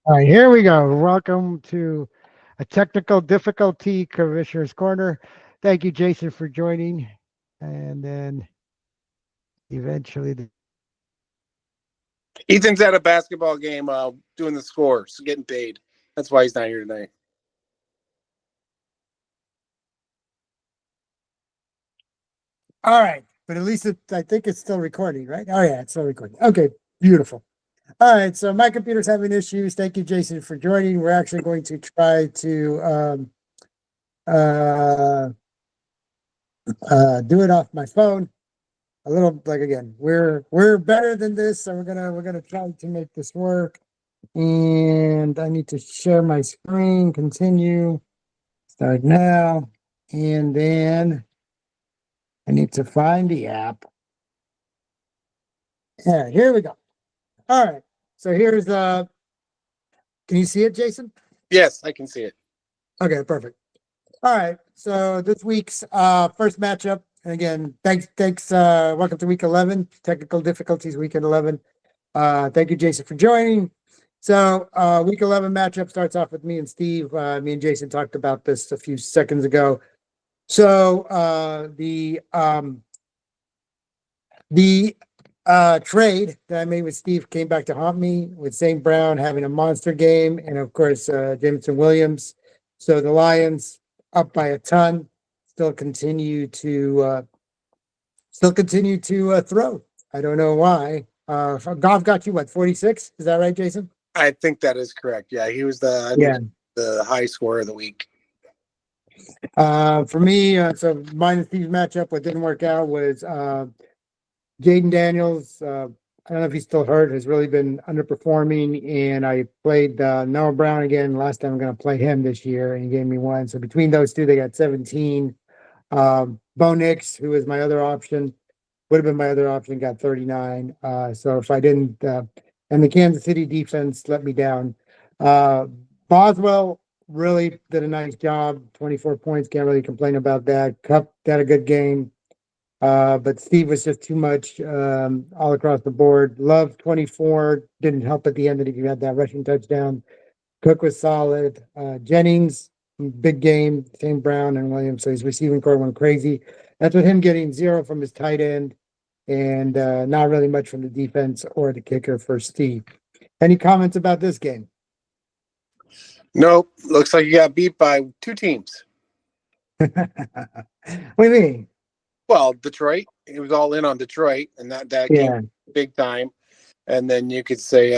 All right, here we go. Welcome to a technical difficulty Commissioner's Corner. Thank you, Jason, for joining. And then eventually, Ethan's at a basketball game doing the scores, getting paid. That's why he's not here tonight. All right, but at least I think it's still recording, right? Oh yeah, it's still recording. Okay, beautiful. All right, so my computer's having issues. Thank you, Jason, for joining. We're actually going to try to do it off my phone. A little like again, we're better than this, so we're gonna try to make this work. And I need to share my screen. Continue. Start now, and then I need to find the app. Yeah, here we go. All right. So here's can you see it, Jason? Yes, I can see it. Okay, perfect. All right. So this week's first matchup, and again, thanks, welcome to week 11, technical difficulties, week 11. Thank you, Jason, for joining. So week 11 matchup starts off with me and Steve. Me and Jason talked about this a few seconds ago. So the trade that I made with Steve came back to haunt me with St. Brown having a monster game, and of course Jameson Williams. So the Lions up by a ton, still continue to throw. I don't know why. Goff got you what, 46? Is that right, Jason? I think that is correct. Yeah, he was the high scorer of the week. For me, so mine and Steve's matchup, what didn't work out was Jaden Daniels. I don't know if he's still hurt, has really been underperforming. And I played Noah Brown again. Last time I'm going to play him this year, and he gave me one. So between those two, they got 17. Bo Nix, who was my other option, would have been my other option, got 39. So if I didn't, and the Kansas City defense let me down. Boswell really did a nice job, 24 points. Can't really complain about that. Cup had a good game. But Steve was just too much all across the board. Love 24, didn't help at the end that he had that rushing touchdown. Cook was solid. Jennings, big game. St. Brown and Williams. So his receiving core went crazy. That's with him getting 0 from his tight end and not really much from the defense or the kicker for Steve. Any comments about this game? Nope. Looks like you got beat by 2 teams. What do you mean? Well, Detroit. He was all in on Detroit, and that game big time. And then you could say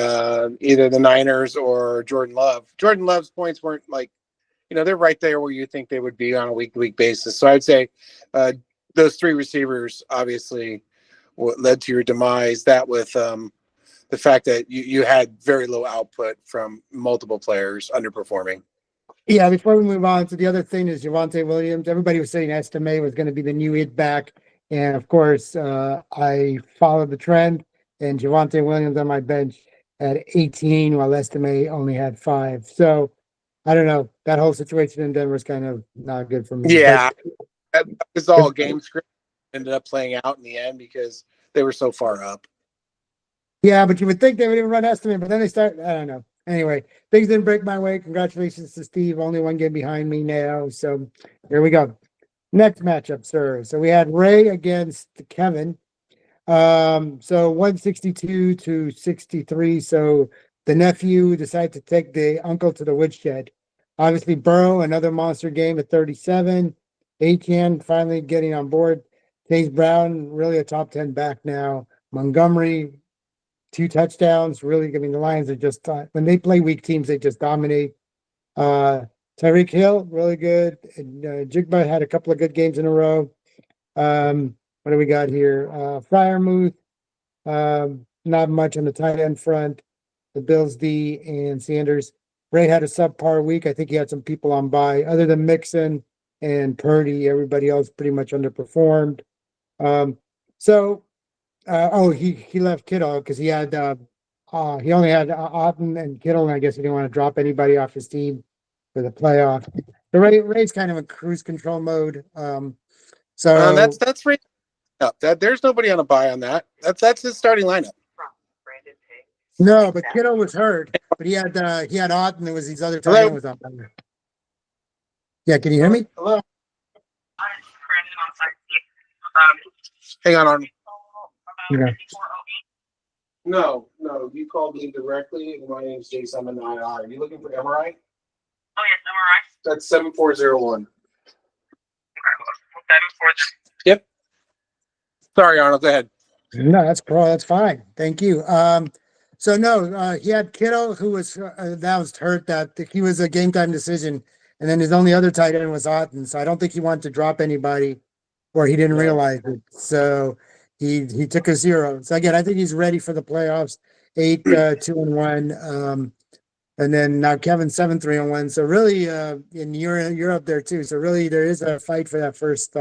either the Niners or Jordan Love. Jordan Love's points weren't they're right there where you think they would be on a week-to-week basis. So I'd say those 3 receivers obviously what led to your demise. That with the fact that you had very low output from multiple players underperforming. Yeah, before we move on to the other thing is Javonte Williams. Everybody was saying Estime was going to be the new it back. And of course, I followed the trend, and Javonte Williams on my bench at 18, while Estime only had 5. So I don't know. That whole situation in Denver is kind of not good for me. Yeah, that was all game script. Ended up playing out in the end because they were so far up. Yeah, but you would think they would even run Estime, but then they start. I don't know. Anyway, things didn't break my way. Congratulations to Steve. Only one game behind me now. So here we go. Next matchup, sir. So we had Ray against Kevin. So 162 to 63. So the nephew decided to take the uncle to the woodshed. Obviously, Burrow, another monster game at 37. Achane finally getting on board. Chase Brown, really a top 10 back now. Montgomery, 2 touchdowns. Really, I mean, the Lions are just, when they play weak teams, they just dominate. Tyreek Hill, really good. And, Jigba had a couple of good games in a row. What do we got here? Freiermuth, not much on the tight end front. The Bills D and Sanders. Ray had a subpar week. I think he had some people on bye. Other than Mixon and Purdy, everybody else pretty much underperformed. He left Kittle because he had he only had Otten and Kittle, and I guess he didn't want to drop anybody off his team for the playoff. The Ray's kind of in cruise control mode. That's right up. There's nobody on a bye on that. That's his starting lineup. No, but Kittle was hurt. but he had Ott, and there was these other tight Hello? end was on there. Yeah, can you hear me? Hello. Hang on. Yeah. No. You called me directly, and my name's Jason. I'm an IR. Are you looking for MRI? Oh yes, MRI. That's 7401. Yep. Sorry, Arnold. Go ahead. No, that's cool. That's fine. Thank you. So no, he had Kittle, who was that was hurt. That he was a game time decision, and then his only other tight end was Otten. So I don't think he wanted to drop anybody, or he didn't realize it. So he took a 0. So again, I think he's ready for the playoffs. 8-2-1. And then now Kevin's 7-3-1. So really, and you're up there too. So really, there is a fight for that first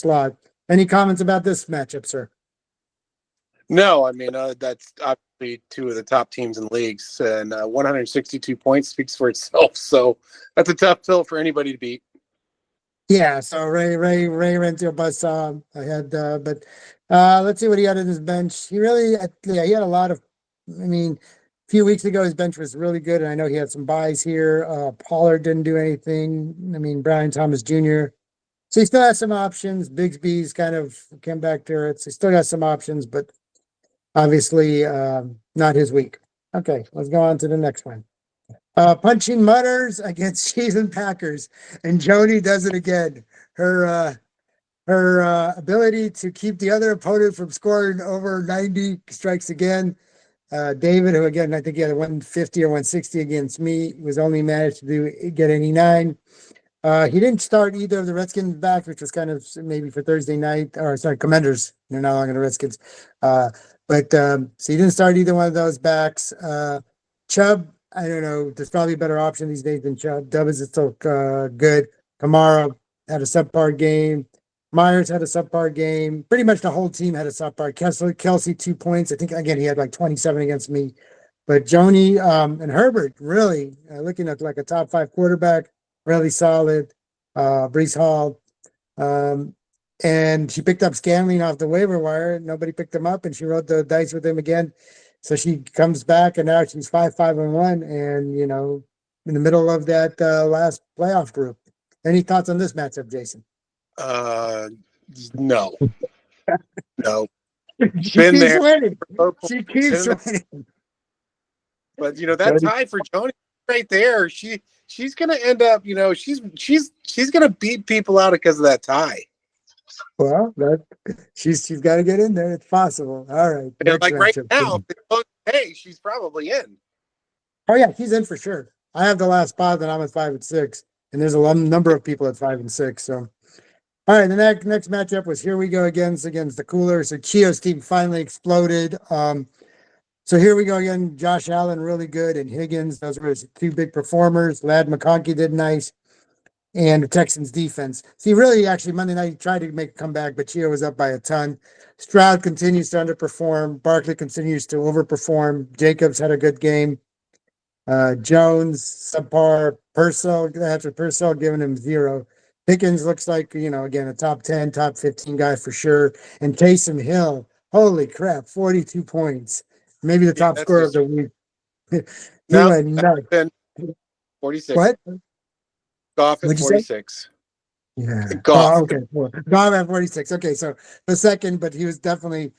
slot. Any comments about this matchup, sir? No, I mean, that's obviously two of the top teams in leagues, and 162 points speaks for itself. So that's a tough pill for anybody to beat. Yeah, so Ray ran through a buzzsaw. I had, but let's see what he had in his bench. He had a lot of. I mean, a few weeks ago his bench was really good, and I know he had some buys here. Pollard didn't do anything. I mean, Brian Thomas Jr. So he still has some options. Bigsby's kind of came back to it. So he still got some options, but obviously not his week. Okay, let's go on to the next one. Punching Mutters against Chiefs and Packers, and Joni does it again. Her ability to keep the other opponent from scoring over 90 strikes again. David, who again I think he had a 150 or 160 against me, was only managed to get 89. He didn't start either of the Redskins back, which was kind of maybe for Thursday night, or sorry, Commanders. They're no longer the Redskins. So he didn't start either one of those backs. Chubb, I don't know. There's probably a better option these days than Chubb. Dobbins is still good. Kamara had a subpar game. Myers had a subpar game. Pretty much the whole team had a subpar. Kelsey 2 points. I think again he had like 27 against me. But Joni and Herbert really looking at like a top 5 quarterback. Really solid. Brees Hall. And she picked up Scanling off the waiver wire. Nobody picked him up, and she rolled the dice with him again. So she comes back, and now she's 5-5-1, and in the middle of that last playoff group. Any thoughts on this matchup, Jason? No. She keeps winning. She keeps winning. But that tie for Joni right there, she's gonna end up, she's gonna beat people out because of that tie. Well, she's got to get in there. It's possible. All right. Like right now, hey, she's probably in. Oh yeah, she's in for sure. I have the last spot, and I'm at 5-6, and there's a number of people at 5-6. So, all right, the next matchup was here we go against the Coolers. So Chio's team finally exploded. So here we go again. Josh Allen really good, and Higgins. Those were his 2 big performers. Ladd McConkey did nice. And the Texans defense. See, really, actually, Monday night, he tried to make a comeback, but Chio was up by a ton. Stroud continues to underperform. Barkley continues to overperform. Jacobs had a good game. Jones, subpar. Purcell giving him 0. Pickens looks like, again, a top 10, top 15 guy for sure. And Taysom Hill, holy crap, 42 points. Maybe the top scorer of the week. He went nuts. 46. What? Goff at 46. Yeah. Goff. Oh, okay. Goff at 46. Okay, so the second, but he was definitely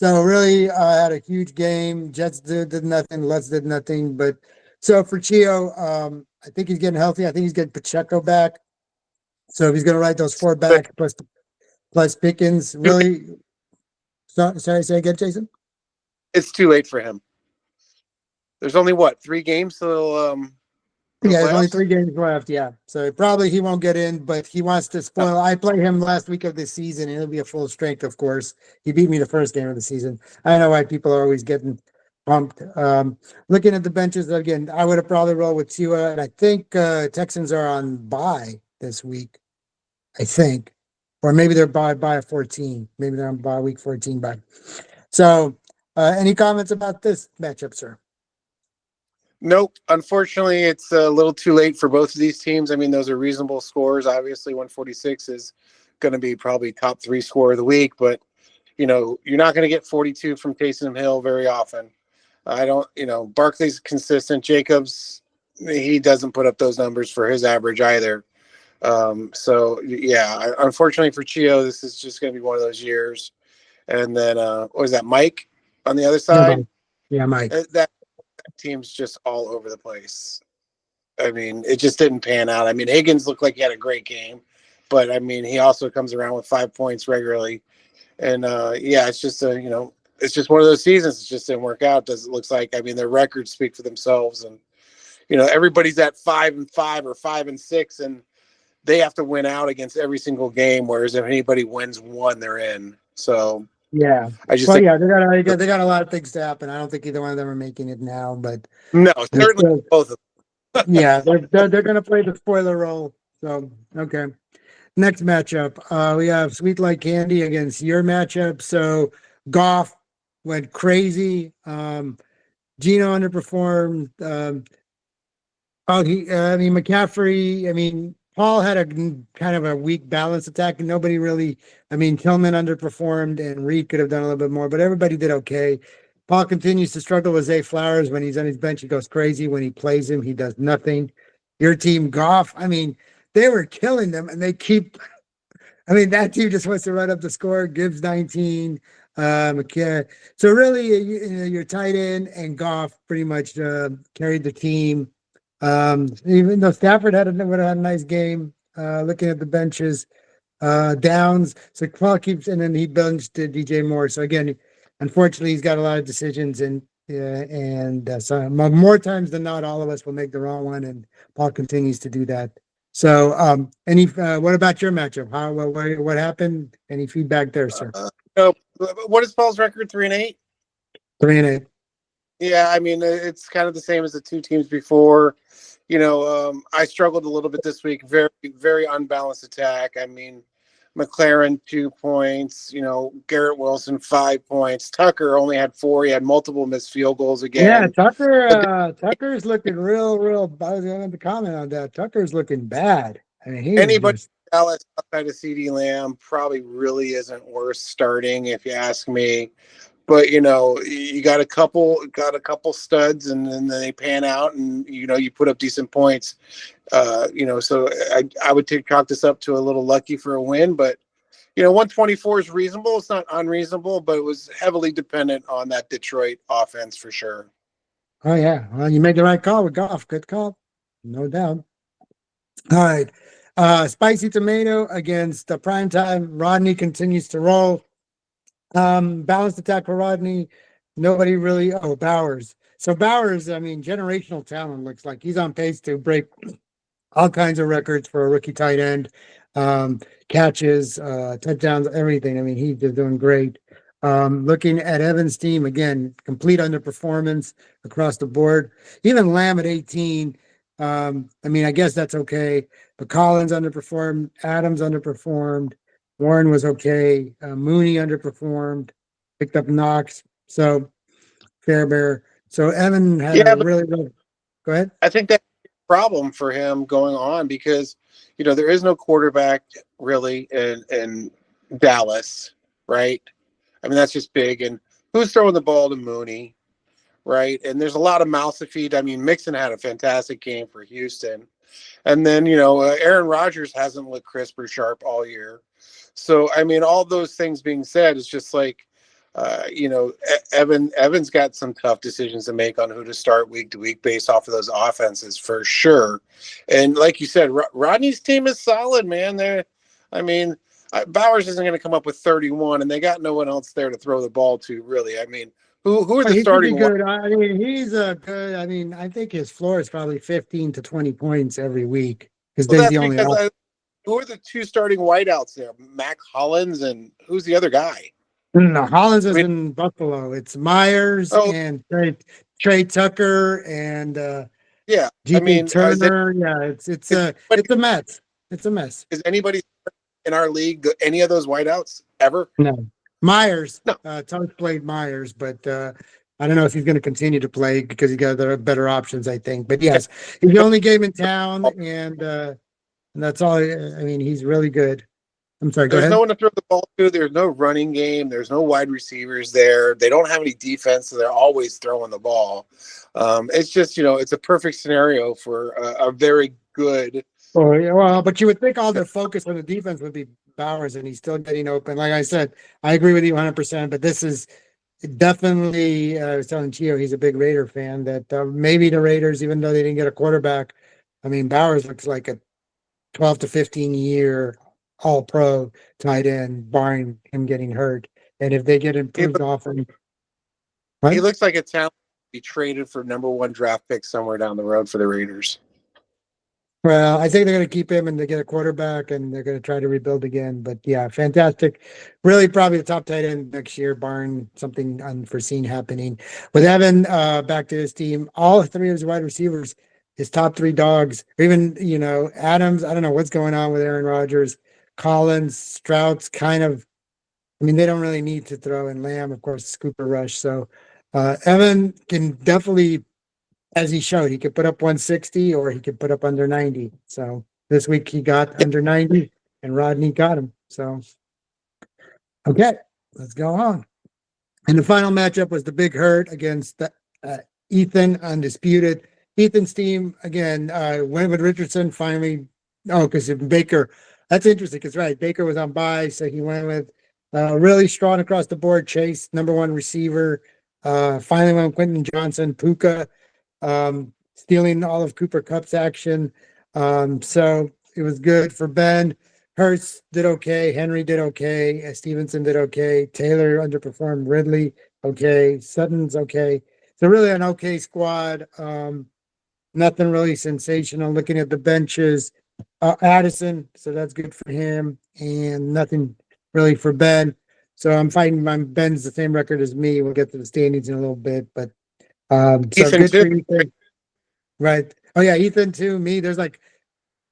really had a huge game. Jets did nothing. Lutz did nothing. But so for Chio, I think he's getting healthy. I think he's getting Pacheco back. So if he's going to ride those 4 back plus Pickens, really. Sorry, say again, Jason. It's too late for him. There's only 3 games till yeah, there's only 3 games left. Yeah, so probably he won't get in, but he wants to spoil. I played him last week of the season, and he'll be a full strength. Of course, he beat me the first game of the season. I know why people are always getting pumped. Looking at the benches again, I would have probably rolled with Tua, and I think Texans are on bye this week. I think, or maybe they're by a 14. Maybe they're on bye week 14 bye. So, any comments about this matchup, sir? Nope. Unfortunately, it's a little too late for both of these teams. I mean, those are reasonable scores. Obviously, 146 is going to be probably top 3 score of the week, but you're not going to get 42 from Taysom Hill very often. I don't, Barkley's consistent. Jacobs, he doesn't put up those numbers for his average either. So yeah, unfortunately for Chio, this is just going to be one of those years. And then, what was that, Mike on the other Yeah, side? Mike. Yeah, Mike. That team's just all over the place. I mean, it just didn't pan out. I mean, Higgins looked like he had a great game, but I mean, he also comes around with 5 points regularly. And yeah, it's just it's just one of those seasons. It just didn't work out. Does it looks like? I mean, their records speak for themselves, and everybody's at 5-5 or 5-6, and they have to win out against every single game. Whereas if anybody wins one, they're in. So yeah, I just think, yeah, they got a lot of things to happen. I don't think either one of them are making it now, but no, certainly both of them. yeah, they're going to play the spoiler role. So okay. Next matchup, we have Sweet Like Candy against your matchup. So Goff went crazy. Gino underperformed. McCaffrey. I mean, Paul had a kind of a weak balance attack, and nobody really. I mean, Tillman underperformed, and Reed could have done a little bit more, but everybody did okay. Paul continues to struggle with Zay Flowers. When he's on his bench, he goes crazy. When he plays him, he does nothing. Your team, Goff. I mean, they were killing them, and they keep. I mean, that team just wants to run up the score. Gibbs 19. McCare. So really, your tight end and Goff pretty much carried the team. Even though Stafford would have had a nice game, looking at the benches, Downs. So Paul keeps, and then he benched DJ Moore. So again, unfortunately, he's got a lot of decisions, and so more times than not, all of us will make the wrong one, and Paul continues to do that. So, what about your matchup? What happened? Any feedback there, sir? What is Paul's record? 3-8. 3-8. Yeah, I mean, it's kind of the same as the two teams before. I struggled a little bit this week. Very, very unbalanced attack. I mean, McLaren 2 points. Garrett Wilson 5 points. Tucker only had 4. He had multiple missed field goals again. Yeah, Tucker's looking real. I was going to comment on that. Tucker's looking bad. I mean, anybody Dallas outside of CD Lamb probably really isn't worth starting, if you ask me. But you got a couple studs, and then they pan out, and you put up decent points. So I would chalk this up to a little lucky for a win, but 124 is reasonable. It's not unreasonable, but it was heavily dependent on that Detroit offense for sure. Oh yeah, well, you made the right call with Goff. Good call, no doubt. All right, Spicy Tomato against Primetime. Rodney continues to roll. Balanced attack for Rodney. Nobody really. Oh, Bowers. So Bowers, I mean, generational talent. Looks like he's on pace to break all kinds of records for a rookie tight end. Catches, touchdowns, everything. I mean, he's doing great. Looking at Evans' team, again, complete underperformance across the board. Even Lamb at 18. I mean, I guess that's okay. But Collins underperformed. Adams underperformed. Warren was okay. Mooney underperformed. Picked up Knox. So Fairbear. So Evan had a really good. Go ahead. I think that's a problem for him going on because, there is no quarterback really in Dallas, right? I mean, that's just big. And who's throwing the ball to Mooney, right? And there's a lot of mouths to feed. I mean, Mixon had a fantastic game for Houston. And then, Aaron Rodgers hasn't looked crisp or sharp all year. So, I mean, all those things being said, it's just like, Evan's got some tough decisions to make on who to start week to week based off of those offenses for sure. And like you said, Rodney's team is solid, man. Bowers isn't going to come up with 31, and they got no one else there to throw the ball to, really. I mean, who are the starting? Good. I mean, he's a good. I mean, I think his floor is probably 15 to 20 points every week because the only. Who are the two starting wideouts there? Mac Hollins, and who's the other guy? No, Hollins is in Buffalo. It's Myers and Trey Tucker and Turner. It's a mess. It's a mess. Is anybody in our league any of those wideouts ever? No. Myers. No. Tuck played Myers, but I don't know if he's going to continue to play because he got better options, I think. But yes, he's the only game in town, and that's all. I mean, he's really good. I'm sorry, go There's ahead. no one to throw the ball to. There's no running game. There's no wide receivers there. They don't have any defense, so they're always throwing the ball. It's just, it's a perfect scenario for a very good. Oh, yeah, well, but you would think all the focus on the defense would be Bowers, and he's still getting open. Like I said, I agree with you 100%, but this is definitely, I was telling Chio, he's a big Raider fan, that maybe the Raiders, even though they didn't get a quarterback, I mean, Bowers looks like a 12 to 15 year all pro tight end, barring him getting hurt. And if they get He, improved offense, he what? looks like a talent to be traded for #1 draft pick somewhere down the road for the Raiders. Well, I think they're going to keep him and they get a quarterback and they're going to try to rebuild again. But yeah, fantastic. Really, probably the top tight end next year, barring something unforeseen happening. With Evan back to his team, all three of his wide receivers, his top three dogs, or even, Adams. I don't know what's going on with Aaron Rodgers, Collins, Stroud's kind of, I mean, they don't really need to throw in Lamb, of course, Cooper Rush. So Evan can definitely, as he showed, he could put up 160 or he could put up under 90. So this week he got under 90 and Rodney got him. So, okay, let's go on. And the final matchup was the Big Hurt against Ethan, Undisputed. Ethan's team, again, went with Richardson finally. Oh, because Baker, that's interesting because, right, Baker was on bye. So he went with really strong across the board. Chase, #1 receiver. Finally went with Quentin Johnson, Puka, stealing all of Cooper Cup's action. So it was good for Ben. Hurts did okay. Henry did okay. Stevenson did okay. Taylor underperformed. Ridley, okay. Sutton's okay. So really an okay squad. Nothing really sensational. Looking at the benches, Addison, so that's good for him, and nothing really for Ben. So I'm fighting. Ben's the same record as me. We'll get to the standings in a little bit, but so Ethan good too. for Ethan. Right. Oh yeah, Ethan too. Me, there's like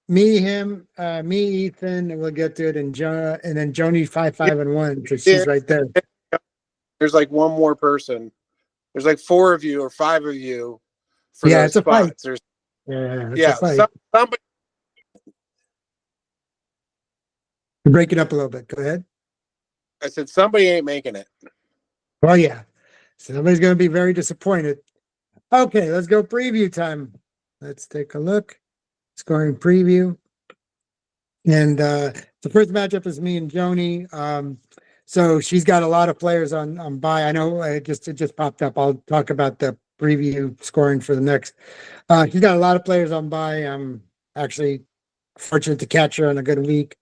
me, him, me, Ethan, and we'll get to it. And and then Joni 5-5-1, because she's right there. There's like one more person. There's like 4 of you or 5 of you for Yeah, those it's a fight. spots. There's It's a fight. somebody. Break it up a little bit. Go ahead. I said somebody ain't making it. Well, yeah. Somebody's going to be very disappointed. Okay, let's go preview time. Let's take a look. Scoring preview. And the first matchup is me and Joni. So she's got a lot of players on bye. I know it just popped up. I'll talk about the preview scoring for the next. She's got a lot of players on bye. I'm actually fortunate to catch her on a good week.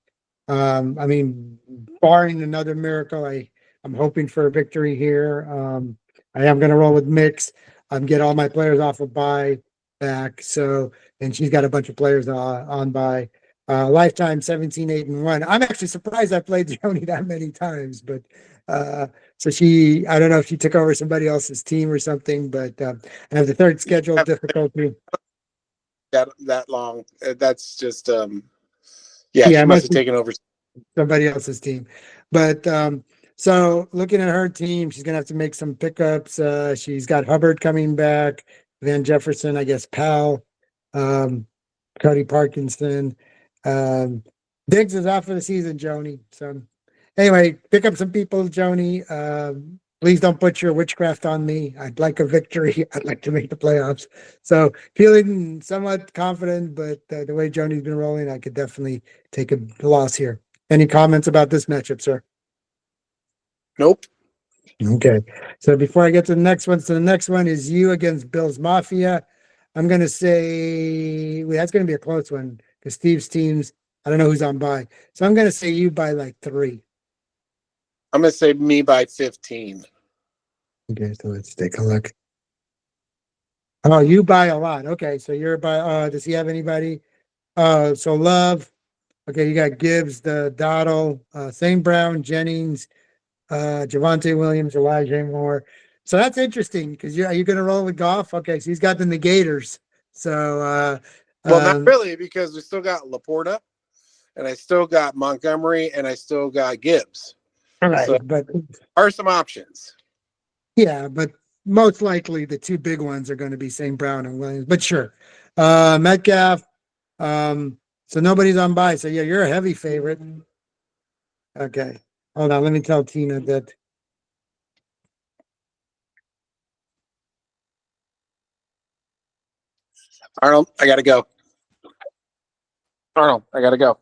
I mean, barring another miracle, I'm hoping for a victory here. I am going to roll with Mix. Get all my players off of bye back. So, and she's got a bunch of players on bye. Lifetime 17-8-1. I'm actually surprised I played Joni that many times, but so I don't know if she took over somebody else's team or something, but I have the third schedule difficulty. That long. That's just she must have taken over somebody else's team. But so looking at her team, she's gonna have to make some pickups. She's got Hubbard coming back, Van Jefferson, I guess Powell, Cody Parkinson. Diggs is out for the season, Joni. So anyway, pick up some people, Joni. Please don't put your witchcraft on me. I'd like a victory. I'd like to make the playoffs. So feeling somewhat confident, but the way Joni's been rolling, I could definitely take a loss here. Any comments about this matchup, sir? Nope. Okay. So before I get to the next one is you against Bills Mafia. I'm going to say that's going to be a close one because Steve's teams, I don't know who's on by. So I'm going to say you by like 3. I'm going to say me by 15. Okay, so let's take a look. Oh, you buy a lot. Okay, so you're by, does he have anybody? So Love. Okay, you got Gibbs, the Dottle, St. Brown, Jennings, Javonte Williams, Elijah Moore. So that's interesting because are you going to roll with Goff? Okay, so he's got the negators. So, well, not really, because we still got Laporta, and I still got Montgomery, and I still got Gibbs. All right, so but are some options. Yeah, but most likely the 2 big ones are going to be St. Brown and Williams. But sure, Metcalf. So nobody's on bye. So yeah, you're a heavy favorite. Okay. Hold on. Let me tell Tina that. Arnold, I gotta go. Arnold, I gotta go.